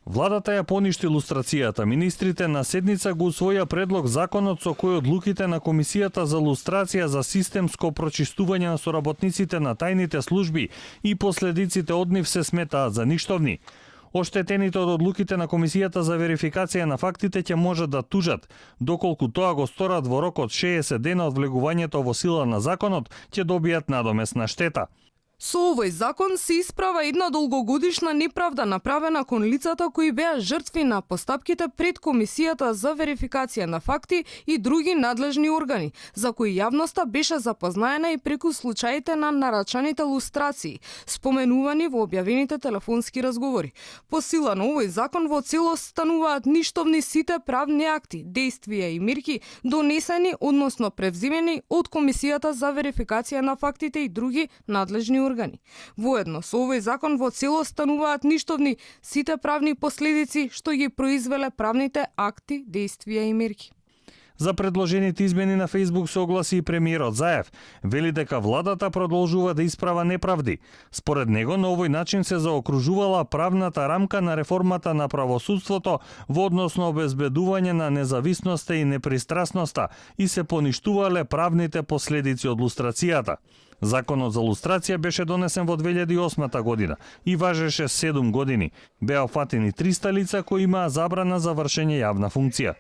Владата ја поништи лустрацијата. Министрите на седница го усвоја предлог законот со кој одлуките на Комисијата за лустрација за системско прочистување на соработниците на тајните служби и последиците од нив се сметаат за ништовни. Оштетените од одлуките на Комисијата за верификација на фактите ќе можат да тужат, доколку тоа го сторат во рок од 60 дена од влегувањето во сила на законот, ќе добијат надомесна штета. Со овој закон се исправа една долгогодишна неправда направена кон лицата кои беа жртви на постапките пред Комисијата за верификација на факти и други надлежни органи, за кои јавноста беше запознаена и преку случаите на нарачаните лустрации, споменувани во објавените телефонски разговори. По сила на овој закон во целост стануваат ништовни сите правни акти, действија и мерки донесени, односно превземени од Комисијата за верификација на фактите и други надлежни органи. Воедно со овој закон во целост стануваат ништовни сите правни последици што ги произвеле правните акти, действија и мерки. За предложените измени на Facebook се огласи и премиерот Заев. Вели дека владата продолжува да исправа неправди. Според него, на овој начин се заокружувала правната рамка на реформата на правосудството во однос на обезбедување на независноста и непристрасноста и се поништувале правните последици од лустрацијата. Законот за лустрација беше донесен во 2008 година и важеше 7 години. Беа опфатени 300 лица кои имаа забрана за вршење јавна функција.